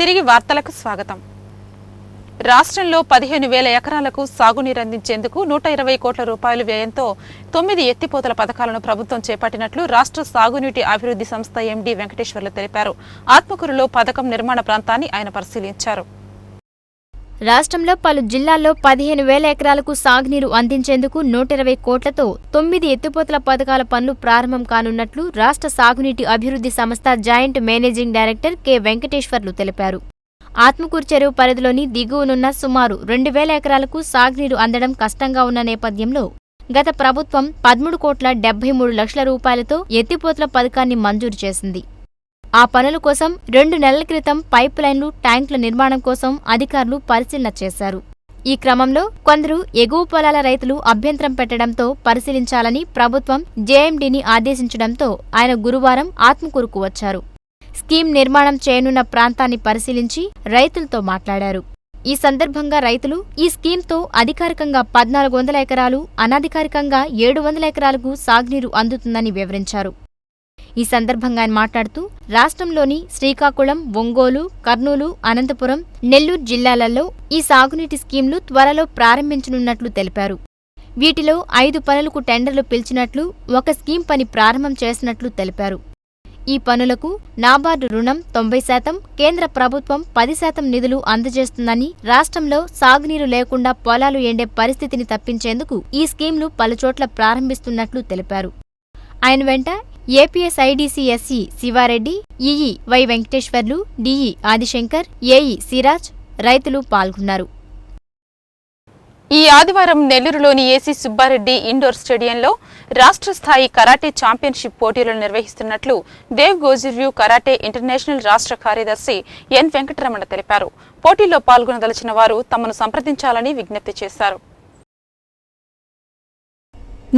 తిరిగి వార్తలకు స్వాగతం. రాష్ట్రంలో 15,000 ఎకరాలకు సాగునీరు అందించేందుకు 120 కోట్ల రూపాయల వ్యయంతో 9 ఎత్తిపోతల పథకాలను ప్రభుత్వం చేపట్టినట్లు రాష్ట్ర సాగునీటి అభివృద్ధి సంస్థ ఎండీ వెంకటేశ్వర్లు తెలిపారు. ఆత్మకూరులో పథకం నిర్మాణ ప్రాంతాన్ని ఆయన పరిశీలించారు. రాష్ట్రంలో పలు జిల్లాల్లో 15,000 ఎకరాలకు సాగునీరు అందించేందుకు 120 కోట్లతో 9 ఎత్తిపోతల పథకాల పనులు ప్రారంభం కానున్నట్లు రాష్ట్ర సాగునీటి అభివృద్ధి సంస్థ joint managing director K Venkateswarlu తెలిపారు. ఆత్మకూరు చెరువు పరిధిలోని దిగువనున్న సుమారు 2,000 ఎకరాలకు సాగునీరు అందడం కష్టంగా ఉన్న నేపథ్యంలో గత ప్రభుత్వం 13 కోట్ల 73 లక్షల రూపాయలతో ఎత్తిపోతల పథకాన్ని మంజూరు చేసింది. ఆ పనుల కోసం 2 నెలల క్రితం పైప్ లైన్లు, ట్యాంకుల నిర్మాణం కోసం అధికారులు పరిశీలన చేశారు. ఈ క్రమంలో కొందరు ఎగువ పొలాల రైతులు అభ్యంతరం పెట్టడంతో పరిశీలించాలని ప్రభుత్వం జేఎండీని ఆదేశించడంతో ఆయన గురువారం ఆత్మకూరుకు వచ్చారు. స్కీమ్ నిర్మాణం చేయనున్న ప్రాంతాన్ని పరిశీలించి రైతులతో మాట్లాడారు. ఈ సందర్భంగా రైతులు ఈ స్కీమ్తో అధికారికంగా 1,400 ఎకరాలు, అనధికారికంగా 700 ఎకరాలకు సాగునీరు అందుతుందని వివరించారు. ఈ సందర్భంగా ఆయన మాట్లాడుతూ రాష్ట్రంలోని శ్రీకాకుళం, ఒంగోలు, కర్నూలు, అనంతపురం, నెల్లూరు జిల్లాలలో ఈ సాగునీటి స్కీంలు త్వరలో ప్రారంభించనున్నట్లు తెలిపారు. వీటిలో 5 పనులకు టెండర్లు పిలిచినట్లు, ఒక స్కీం పని ప్రారంభం చేసినట్లు తెలిపారు. ఈ పనులకు నాబార్డు రుణం 90%, కేంద్ర ప్రభుత్వం 10% నిధులు అందజేస్తుందని, రాష్ట్రంలో సాగునీరు లేకుండా పొలాలు ఎండే పరిస్థితిని తప్పించేందుకు ఈ స్కీంలు పలుచోట్ల ప్రారంభిస్తున్నట్లు తెలిపారు. ఆయన వెంట APSIDCSC Sivareddy, EE Y Venkateswarlu, DE Adishankar, AE Siraj, రైతులు పాల్గొన్నారు. ఈ ఆదివారం నెల్లూరులోని ఏసీ సుబ్బారెడ్డి ఇండోర్ స్టేడియంలో రాష్ట్ర స్థాయి కరాటే ఛాంపియన్షిప్ పోటీలను నిర్వహిస్తున్నట్లు దేవ్ గోజిర్వ్యూ కరాటే ఇంటర్నేషనల్ రాష్ట్ర కార్యదర్శి ఎన్ వెంకటరమణ తెలిపారు. పోటీల్లో పాల్గొనదలిచిన వారు తమను సంప్రదించాలని విజ్ఞప్తి చేశారు.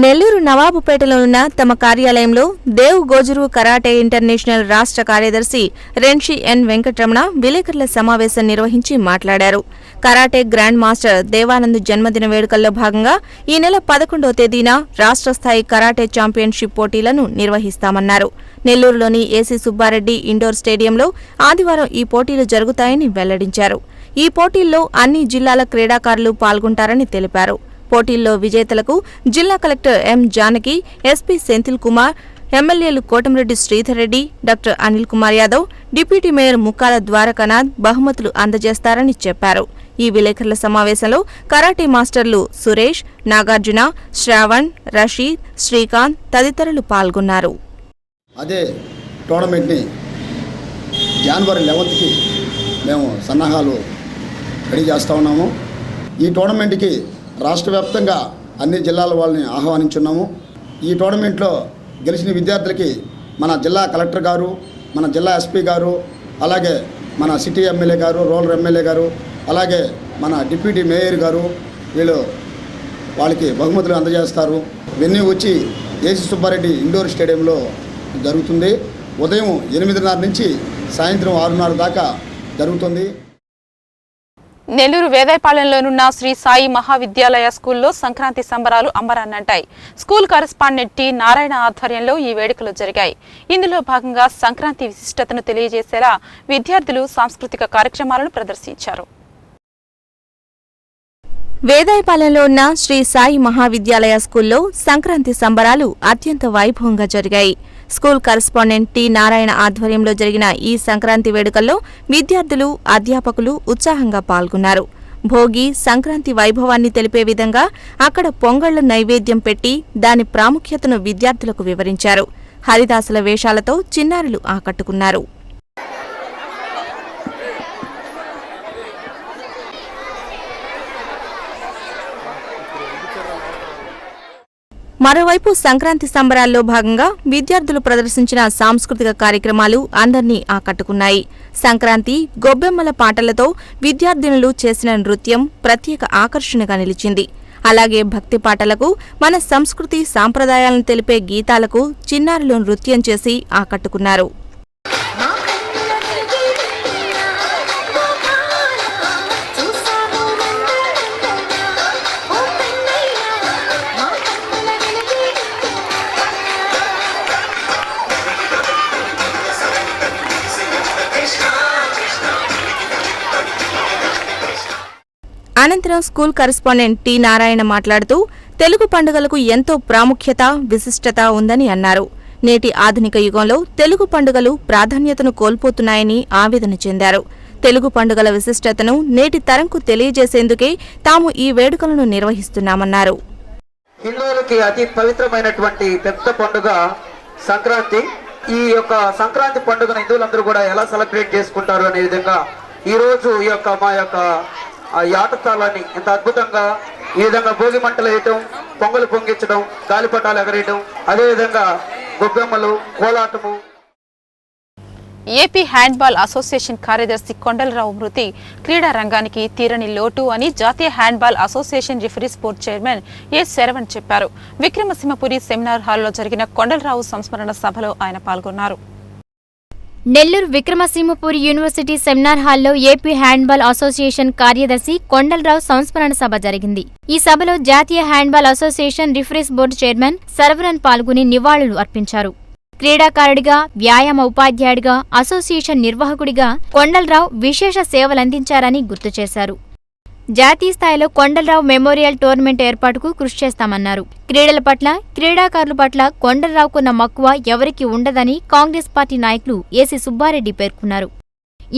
నెల్లూరు నవాబుపేటలో ఉన్న తమ కార్యాలయంలో దేవ్ గోజురు కరాటే ఇంటర్నేషనల్ రాష్ట్ర కార్యదర్శి రెన్షి ఎన్ వెంకటరమణ విలేకరుల సమావేశం నిర్వహించి మాట్లాడారు. కరాటే గ్రాండ్ మాస్టర్ దేవానంద్ జన్మదిన వేడుకల్లో భాగంగా ఈ నెల 11వ తేదీన రాష్ట్ర స్థాయి కరాటే ఛాంపియన్షిప్ పోటీలను నిర్వహిస్తామన్నారు. నెల్లూరులోని ఏసీ సుబ్బారెడ్డి ఇండోర్ స్టేడియంలో ఆదివారం ఈ పోటీలు జరుగుతాయని వెల్లడించారు. ఈ పోటీల్లో అన్ని జిల్లాల క్రీడాకారులు పాల్గొంటారని తెలిపారు. పోటీల్లో విజేతలకు జిల్లా collector M Janaki, SP Senthil Kumar, ఎమ్మెల్యేలు Kotamreddy Sridhar Reddy, doctor Anil Kumar Yadav, deputy mayor Mukkala Dwarakanath బహుమతులు అందజేస్తారని చెప్పారు. ఈ విలేకరుల సమావేశంలో కరాటే మాస్టర్లు సురేష్, నాగార్జున, శ్రావణ్, రషీద్, శ్రీకాంత్ తదితరులు పాల్గొన్నారు. అదే టోర్నమెంట్ని జనవరి 11కి మేము సన్నాహాలు రెడీ చేస్తూ ఉన్నాము. ఈ టోర్నమెంట్కి రాష్ట్ర వ్యాప్తంగా అన్ని జిల్లాల వాళ్ళని ఆహ్వానించున్నాము. ఈ టోర్నమెంట్లో గెలిచిన విద్యార్థులకి మన జిల్లా కలెక్టర్ గారు, మన జిల్లా ఎస్పీ గారు, అలాగే మన సిటీ ఎమ్మెల్యే గారు, రూరల్ ఎమ్మెల్యే గారు, అలాగే మన డిప్యూటీ మేయర్ గారు వాళ్ళకి బహుమతులు అందజేస్తారు. ఇవన్నీ వచ్చి ఏసీ సుబ్బారెడ్డి ఇండోర్ స్టేడియంలో జరుగుతుంది. ఉదయం 8:30 నుంచి సాయంత్రం 6:30 దాకా జరుగుతుంది. నెల్లూరు వేదాయపాలెంలోనున్న శ్రీ సాయి మహావిద్యాలయ స్కూల్లో సంక్రాంతి సంబరాలు అంబరాన్నంటాయి. స్కూల్ కరెస్పాండెంట్ టి నారాయణ ఆధ్వర్యంలో ఈ వేడుకలు జరిగాయి. ఇందులో భాగంగా సంక్రాంతి విశిష్టతను తెలియజేసేలా విద్యార్థులు సాంస్కృతిక కార్యక్రమాలను ప్రదర్శించారు. వేదాయపాలెంలో ఉన్న శ్రీ సాయి మహావిద్యాలయ స్కూల్లో సంక్రాంతి సంబరాలు అత్యంత వైభవంగా జరిగాయి. స్కూల్ కరెస్పాండెంట్ టి నారాయణ ఆధ్వర్యంలో జరిగిన ఈ సంక్రాంతి వేడుకల్లో విద్యార్థులు, అధ్యాపకులు ఉత్సాహంగా పాల్గొన్నారు. భోగి, సంక్రాంతి వైభవాన్ని తెలిపే విధంగా అక్కడ పొంగళ్ల నైవేద్యం పెట్టి దాని ప్రాముఖ్యతను విద్యార్థులకు వివరించారు. హరిదాసుల వేషాలతో చిన్నారులు ఆకట్టుకున్నారు. మరోవైపు సంక్రాంతి సంబరాల్లో భాగంగా విద్యార్థులు ప్రదర్శించిన సాంస్కృతిక కార్యక్రమాలు అందర్నీ ఆకట్టుకున్నాయి. సంక్రాంతి, గొబ్బెమ్మల పాటలతో విద్యార్థినులు చేసిన నృత్యం ప్రత్యేక ఆకర్షణగా నిలిచింది. అలాగే భక్తి పాటలకు, మన సంస్కృతి సాంప్రదాయాలను తెలిపే గీతాలకు చిన్నారులు నృత్యం చేసి ఆకట్టుకున్నారు. అనంతరం స్కూల్ కరెస్పాండెంట్ టి నారాయణ మాట్లాడుతూ తెలుగు పండుగలకు ఎంతో ప్రాముఖ్యత, విశిష్టత ఉందని అన్నారు. నేటి ఆధునిక యుగంలో తెలుగు పండుగలు ప్రాధాన్యతను కోల్పోతున్నాయని ఆవేదన చెందారు. తెలుగు పండుగల విశిష్టతను నేటి తరంకు తెలియజేసేందుకే తాము ఈ వేడుకలను నిర్వహిస్తున్నామన్నారు. హిందువులకి అతి పవిత్రమైనటువంటి పెద్ద పండుగ సంక్రాంతి. ఈ యొక్క సంక్రాంతి పండుగను హిందువులందరూ కూడా ఎలా సెలబ్రేట్ చేసుకుంటారు అనే విధంగా ఈ రోజు ఈ యొక్క మా యొక్క ఈ ఆటస్థలాన్ని ఎంత అద్భుతంగా ఈ విధంగా భోగి మంటలు వేయటం, పొంగలు పొంగించడం, గాలిపటాలు ఎగరేయడం, అదేవిధంగా గొబ్బెమ్మలు, కోలాటము. ఏపీ హ్యాండ్బాల్ అసోసియేషన్ కార్యదర్శి కొండలరావు మృతి క్రీడా రంగానికి తీరని లోటు అని జాతీయ handball association referees board chairman ఏ శరవణ్ చెప్పారు. విక్రమసింహపురి సెమినార్ హాల్లో జరిగిన కొండలరావు సంస్మరణ సభలో ఆయన పాల్గొన్నారు. నెల్లూరు విక్రమసింహపురి యూనివర్సిటీ సెమినార్ హాల్లో ఏపీ హ్యాండ్బాల్ అసోసియేషన్ కార్యదర్శి కొండలరావు సంస్మరణ సభ జరిగింది. ఈ సభలో జాతీయ handball association referees board chairman Saravanan పాల్గొని నివాళులు అర్పించారు. క్రీడాకారుడిగా, వ్యాయామ ఉపాధ్యాయుడిగా, అసోసియేషన్ నిర్వాహకుడిగా కొండలరావు విశేష సేవలందించారని గుర్తు చేశారు. జాతీయ స్థాయిలో కొండలరావు మెమోరియల్ టోర్నమెంట్ ఏర్పాటుకు కృషి చేస్తామన్నారు. క్రీడల పట్ల, క్రీడాకారుల పట్ల కొండలరావుకున్న మక్కువ ఎవరికీ ఉండదని కాంగ్రెస్ పార్టీ నాయకులు ఏసీ సుబ్బారెడ్డి పేర్కొన్నారు.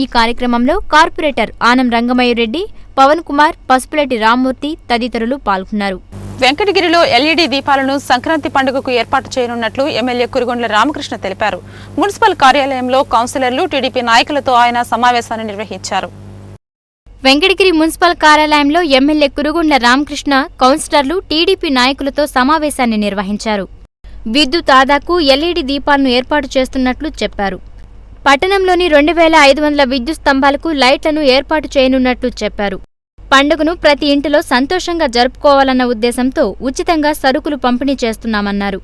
ఈ కార్యక్రమంలో కార్పొరేటర్ ఆనం రంగమయ్యరెడ్డి, పవన్ కుమార్, పసుపులెట్టి రామ్మూర్తి తదితరులు పాల్గొన్నారు. వెంకటగిరిలో ఎల్ఈడీ దీపాలను సంక్రాంతి పండుగకు ఏర్పాటు చేయనున్నట్లు ఎమ్మెల్యే కురుగొండ్ల రామకృష్ణ తెలిపారు. మున్సిపల్ కార్యాలయంలో కౌన్సిలర్లు, టీడీపీ నాయకులతో ఆయన సమావేశాన్ని నిర్వహించారు. వెంకటగిరి మున్సిపల్ కార్యాలయంలో ఎమ్మెల్యే కురుగొండ్ల రామకృష్ణ, కౌన్సిలర్లు, టీడీపీ నాయకులతో సమావేశాన్ని నిర్వహించారు. విద్యుత్ ఆదాకు ఎల్ఈడీ దీపాలను ఏర్పాటు చేస్తున్నట్లు చెప్పారు. పట్టణంలోని 2500 విద్యుత్ స్తంభాలకు లైట్లను ఏర్పాటు చేయనున్నట్లు చెప్పారు. పండుగను ప్రతి ఇంటిలో సంతోషంగా జరుపుకోవాలన్న ఉద్దేశంతో ఉచితంగా సరుకులు పంపిణీ చేస్తున్నామన్నారు.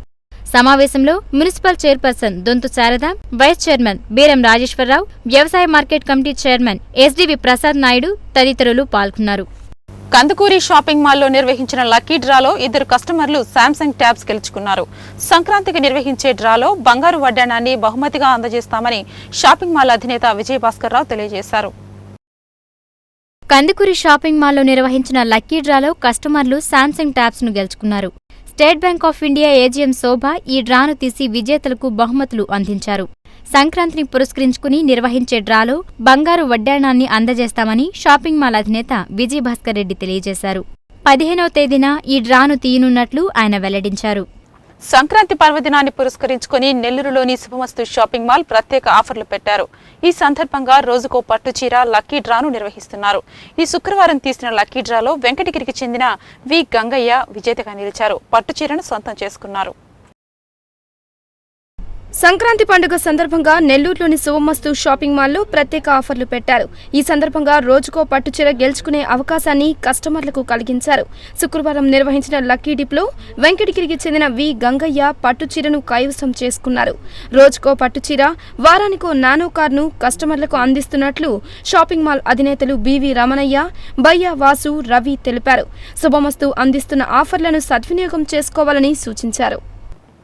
సమావేశంలో municipal chairperson Donthu Sharada, vice chairman Beeram Rajeswararao, వ్యవసాయ market committee chairman SDV Prasad Naidu తదితరులు పాల్గొన్నారు. కందుకూరి షాపింగ్ మాల్లో నిర్వహించిన లక్కీ డ్రాలో 2 కస్టమర్లు శాంసంగ్ ట్యాబ్స్ గెలుచుకున్నారు. సంక్రాంతికి నిర్వహించే డ్రాలో బంగారు వడ్డాణాన్ని బహుమతిగా అందజేస్తామని షాపింగ్ మాల్ అధినేత విజయభాస్కర్ రావు తెలియజేశారు. కందుకూరి షాపింగ్ మాల్లో నిర్వహించిన లక్కీ డ్రాలో కస్టమర్లు శాంసంగ్ ట్యాబ్స్ ను గెలుచుకున్నారు. State Bank of India AGM Shobha ఈ డ్రాను తీసి విజేతలకు బహుమతులు అందించారు. సంక్రాంతిని పురస్కరించుకుని నిర్వహించే డ్రాలో బంగారు వడ్డాణాన్ని అందజేస్తామని షాపింగ్ మాల్ అధినేత విజయభాస్కర్ రెడ్డి తెలియజేశారు. 15వ తేదీన ఈ డ్రాను తీయనున్నట్లు ఆయన వెల్లడించారు. సంక్రాంతి పర్వదినాన్ని పురస్కరించుకుని నెల్లూరులోని శుభమస్తు షాపింగ్ మాల్ ప్రత్యేక ఆఫర్లు పెట్టారు. ఈ సందర్భంగా రోజుకో పట్టుచీర లక్కీ డ్రాను నిర్వహిస్తున్నారు. ఈ శుక్రవారం తీసిన లక్కీ డ్రాలో వెంకటగిరికి చెందిన వి గంగయ్య విజేతగా నిలిచారు. పట్టుచీరను సొంతం చేసుకున్నారు. సంక్రాంతి పండుగ సందర్భంగా నెల్లూరులోని శుభమస్తు షాపింగ్ మాల్లో ప్రత్యేక ఆఫర్లు పెట్టారు. ఈ సందర్భంగా రోజుకో పట్టుచీర గెలుచుకునే అవకాశాన్ని కస్టమర్లకు కలిగించారు. శుక్రవారం నిర్వహించిన లక్కీ డిప్లో వెంకటగిరికి చెందిన వి గంగయ్య పట్టుచీరను కైవసం చేసుకున్నారు. రోజుకో పట్టుచీర, వారానికో నానో కార్ను కస్టమర్లకు అందిస్తున్నట్లు షాపింగ్ మాల్ అధినేతలు బివి రమణయ్య, బయ్య వాసు, రవి తెలిపారు. శుభమస్తు అందిస్తున్న ఆఫర్లను సద్వినియోగం చేసుకోవాలని సూచించారు.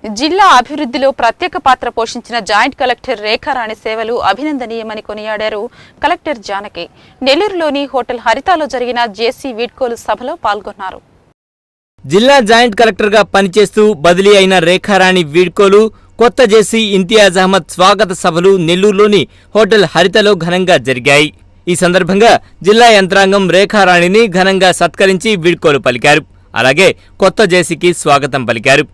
జిల్లా అభివృద్ధిలో ప్రత్యేక పాత్ర పోషించిన జాయింట్ కలెక్టర్ రేఖారాణి సేవలు అభినందనీయమని కొనియాడారు కలెక్టర్ జానకి. నెల్లూరులోని హోటల్ హరితాలో జరిగిన జేసీ వీడ్కోలు సభలో పాల్గొన్నారు. జిల్లా జాయింట్ కలెక్టర్గా పనిచేస్తూ బదిలీ అయిన రేఖారాణి వీడ్కోలు, కొత్త జేసీ ఇంతియాజ్ అహ్మద్ స్వాగత సభలు నెల్లూరులోని హోటల్ హరితలో ఘనంగా జరిగాయి. ఈ సందర్భంగా జిల్లా యంత్రాంగం రేఖారాణిని ఘనంగా సత్కరించి వీడ్కోలు పలికారు. అలాగే కొత్త జేసీకి స్వాగతం పలికారు.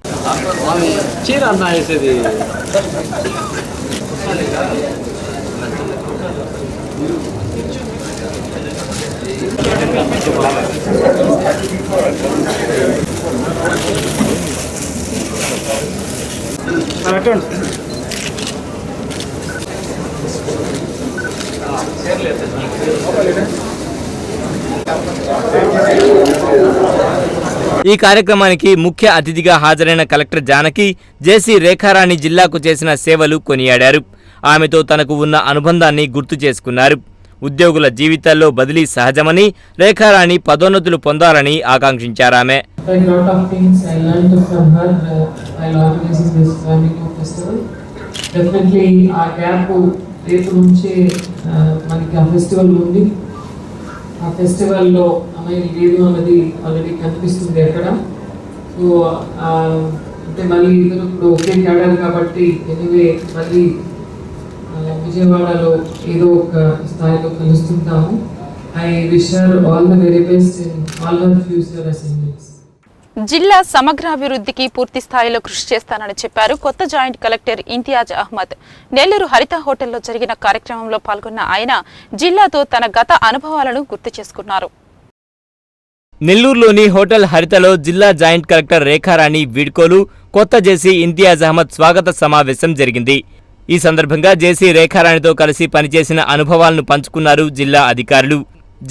ఈ కార్యక్రమానికి ముఖ్య అతిథిగా హాజరైన కలెక్టర్ జానకి జేసీ రేఖారాణి జిల్లాకు చేసిన సేవలు కొనియాడారు. ఆమెతో తనకు ఉన్న అనుబంధాన్ని గుర్తు చేసుకున్నారు. ఉద్యోగుల జీవితాల్లో బదిలీ సహజమని, రేఖారాణి పదోన్నతులు పొందాలని ఆకాంక్షించారామె. ఆ ఫెస్టివల్లో అమ్మాయి లేదు అన్నది ఆల్రెడీ కనిపిస్తుంది అక్కడ. సో అంటే మళ్ళీ ఇద్దరు ఇప్పుడు ఒకే ఆడారు కాబట్టి ఎనివే మళ్ళీ విజయవాడలో ఏదో ఒక స్థాయిలో కలుస్తుంటాము. I wish her all the very best in all her future assignments. జిల్లా సమగ్రాభివృద్ధికి పూర్తి స్థాయిలో కృషి చేస్తానని చెప్పారు కొత్త జాయింట్ కలెక్టర్ ఇంతియాజ్ అహ్మద్. నెల్లూరు హరిత హోటల్లో జరిగిన కార్యక్రమంలో పాల్గొన్న ఆయన జిల్లాతో తన గత అనుభవాలను గుర్తు చేసుకున్నారు. నెల్లూరులోని హోటల్ హరితలో జిల్లా జాయింట్ కలెక్టర్ రేఖారాణి వీడ్కోలు, కొత్త జేసీ ఇంతియాజ్ అహ్మద్ స్వాగత సమావేశం జరిగింది. ఈ సందర్భంగా జేసీ రేఖారాణితో కలిసి పనిచేసిన అనుభవాలను పంచుకున్నారు జిల్లా అధికారులు.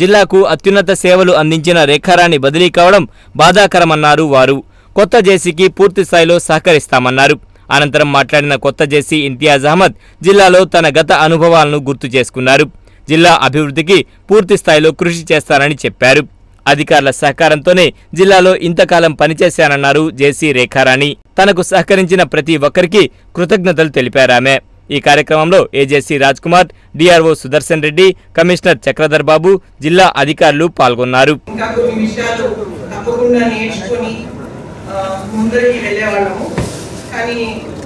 జిల్లాకు అత్యున్నత సేవలు అందించిన రేఖారాణి బదిలీ కావడం బాధాకరమన్నారు వారు. కొత్త జేసీకి పూర్తి స్థాయిలో సహకరిస్తామన్నారు. అనంతరం మాట్లాడిన కొత్త జేసీ ఇంతియాజ్ అహ్మద్ జిల్లాలో తన గత అనుభవాలను గుర్తు చేసుకున్నారు. జిల్లా అభివృద్ధికి పూర్తి స్థాయిలో కృషి చేస్తానని చెప్పారు. అధికారుల సహకారంతోనే జిల్లాలో ఇంతకాలం పనిచేశానన్నారు జేసీ రేఖారాణి. తనకు సహకరించిన ప్రతి ఒక్కరికి కృతజ్ఞతలు తెలిపారామె. ఈ కార్యక్రమంలో AJC Raj Kumar, DRO Sudarshan Reddy, commissioner Chakradhar బాబు, జిల్లా అధికారులు పాల్గొన్నారు. ఇంకా కొన్ని విషయాలు తప్పకుండా నేర్చుకొని ముందరికి వెళ్ళేవాళ్ళము. కానీ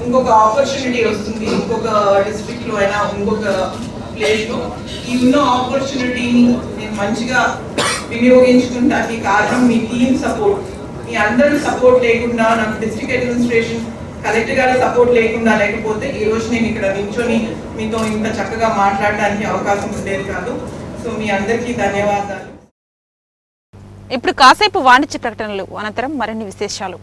ఇంకొక ఆపర్చునిటీ వస్తుంది, ఇంకొక డిస్ట్రిక్ట్ లో అయినా ఇంకొక ప్లేస్ లో. ఈ ఉన్న ఆపర్చునిటీని నేను మంచిగా వినియోగించుకుంటానికి కారణం మీ టీమ్ సపోర్ట్. మీ అందరి సపోర్ట్ లేకుండా, నాకు డిస్ట్రిక్ట్ అడ్మినిస్ట్రేషన్ కలెక్టర్ గారి సపోర్ట్ లేకపోతే ఈ రోజు నేను ఇక్కడ నిల్చొని మీతో ఇంత చక్కగా మాట్లాడడానికి అవకాశం ఉండేది కాదు. సో మీ అందరికీ ధన్యవాదాలు. ఇప్పుడు కాసేపు వాణిజ్య ప్రకటనలు, అనంతరం మరిన్ని విశేషాలు.